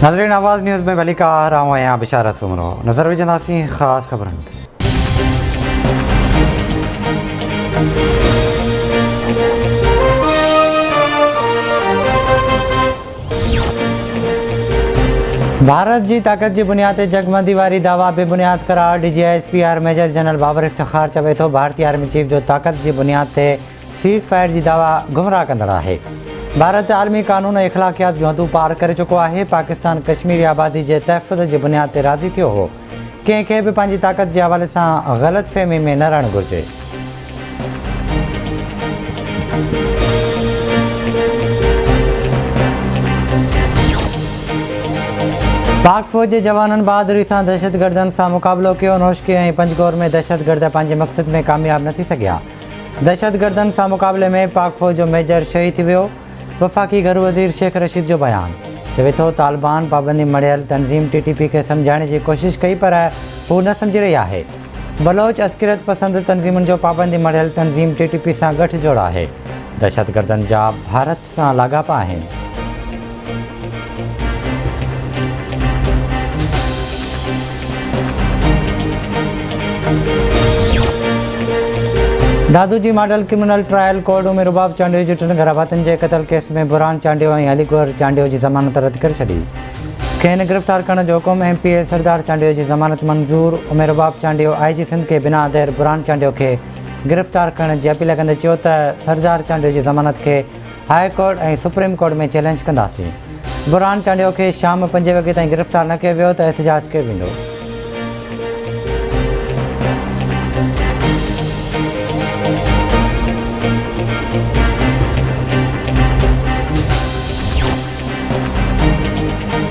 नाज़रीन आवाज़ न्यूज़ में भली का रहा हूँ यहाँ बिशारत सुमरो नज़र विझंदासीं ख़ासि ख़बरनि ते। भारत जी ताक़त जी बुनियाद ते जगमंदी वारी दावा बेबुनियाद करार DGSPR major general Babar Iftikhar चवे थो भारतीय आर्मी चीफ जो ताक़त जी बुनियाद ते सीज़ फायर जी दावा गुमराह कंदड़ आहे। भारत आलमी कानून ऐं इख़लाक़ियात जो हदूं पार करे चुको आहे। पाकिस्तान कश्मीरी आबादी जे तहफ़ुज़ जी बुनियाद ते राज़ी थियो हो। कंहिंखे बि पंहिंजी ताक़त जे हवाले सां ग़लतफ़हमी में न रहणु घुरिजे। पाक फ़ौज जे जवाननि बहादुरी सां दहशतगर्दनि सां मुक़ाबिलो कयो। नौशकी ऐं पंजगोर में दहशतगर्द पंहिंजे मक़सद में कामयाब न थी सघिया। दहशतगर्दनि सां मुक़ाबले में पाक फ़ौज जो मेजर शहीद थी वियो। वफ़ाक़ी घर वज़ीर शेख रशीद जो बयान चवे थो तालिबान पाबंदी मढ़ियल तंज़ीम TTP खे सम्झाइण जी कोशिशि कई पर हू न सम्झी रही आहे। बलोच अस्किरत पसंदि तंज़ीमुनि जो पाबंदी मढ़ियल तंज़ीम TTP सां गठजोड़ आहे। दहशतगर्दनि जा भारत सां लाॻापा आहिनि। दादूजी मॉडल क्रिमिनल ट्रायल कोर्ट में रुबाब चांडियो जी 3 घराभातियुनि जे क़तल केस में बुरहान चांडियो ऐं अलीगौर चांडियो जी ज़मानत रद्द करे छॾी। खेनि गिरफ़्तार करण जो हुकुम MPA सरदार चांडियो जी ज़मानत मंज़ूर। उमेर रुबाब चांडियो IG सिंध के बिना देर बुरहान चांडियो खे गिरफ़्तार करण जी अपील कंदे चयो त सरदार चांडियो जी ज़मानत खे हाई कोर्ट ऐं सुप्रीम कोर्ट में चैलेंज कंदासीं। बुरहान चांडियो खे शाम 5 वॻे ताईं गिरफ़्तार न कयो वियो त एहतिजाज कयो वेंदो।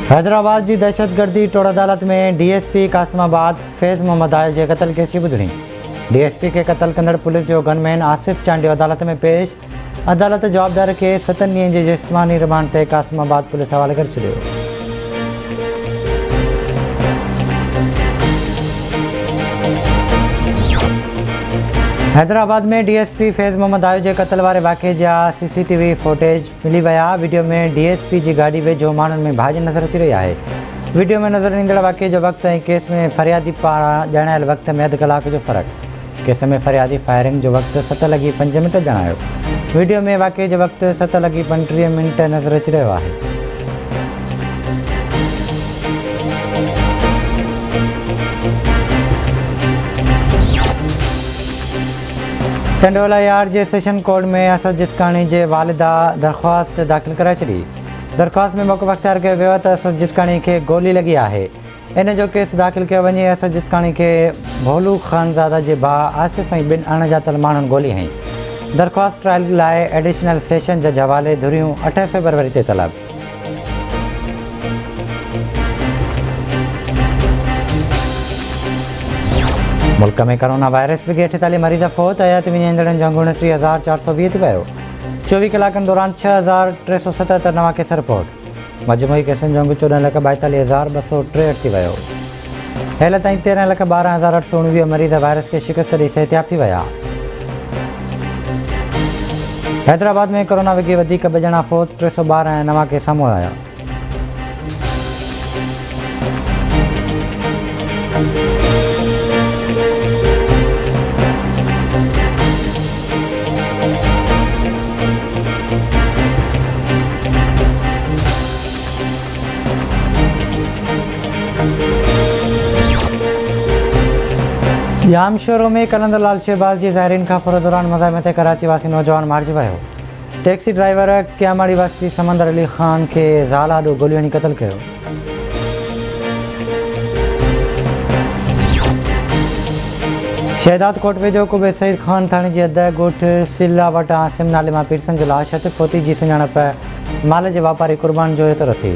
हैदराबाद जी दहशतगर्दी टोड़ अदालत में DSP कासिमाबाद फैज़ मोहम्मद आयल जे क़तल केस जी ॿुधणी। DSP खे क़तल कंदड़ पुलिस जो गनमैन आसिफ़ चांडियो अदालत में पेश। अदालत जवाबदार खे 7 ॾींहंनि जे जिस्मानी रिमांड ते कासिमाबाद पुलिस हवाले करे छॾियो। हैदराबाद में DSP फैज़ मोहम्मद आयो जे क़तल वारे वाक़े जा CCTV फुटेज मिली विया। वीडियो में DSP जी गाॾी वेझो माण्हुनि में भाॼ नज़र अची रही आहे। वीडियो में नज़र ईंदड़ वाक़े जो वक़्तु ऐं केस में फ़रियादी पारां ॼाणायल वक़्त में अधु कलाक जो फ़र्क़ु। केस में फ़रियादी फायरिंग जो वक़्तु 7:05 ॼाणायो। वीडियो में वाक़े जो वक़्तु 7:35 नज़र अची रहियो आहे। टंडोला यार्ड जे सेशन कोर्ट में असद जिसकाणी जे वालिदा दरख़्वास्त दाख़िल कराए छॾी। दरख़्वास्त में मौक़िफ़ अख़्तियार कयो वियो त असद जिसकाणी खे गोली लॻी आहे। इन जो केस दाख़िल कयो वञे। असद जिसकाणी खे भोलू ख़ानज़ादा जे भाउ आसिफ़ ऐं 2 अणॼातल माण्हुनि गोली हईं। दरख़्वास्त ट्रायल लाइ एडिशनल सेशन जज हवाले धुरियूं 8 फ़रवरी ते तलब। मुल्क में कोरोना वायरस के 48 मरीज़ फ़ौत। हयात विञाईंदड़नि जो अंगूणो 30,420 थी वियो। 24 कलाकनि दौरान 6,377 नवां केस रिपोर्ट। मजमूई केसनि जो अंगु 14,42,263 थी वियो। हेल ताईं 13,12,819 मरीज़ वायरस के शिकस्त ॾेई सिहतयाब थी विया। हैदराबाद में कोरोना वॻे वधीक 2 ॼणा फ़ौत। 312 नवां केस साम्हूं आया। जाम शोरों में कलंदर लाल शहबाज जी ज़ायरीन खां फुर दौरान मज़ाहिमत कराची वासी नौजवान मारिजी वियो। टैक्सी ड्राइवर क्यामाड़ी वासी समंदर अली ख़ान खे ज़ाल आॾो गोली हणी क़तल कयो। शहदाद कोट वेझो कुबे सईद ख़ान थाणे जी हद ॻोठ सिला वटां सिम नाले मां पीरसन जो लाश हथ फोती जी सुञाणप माल जे वापारी क़ुर्बान जो एतिरो थी।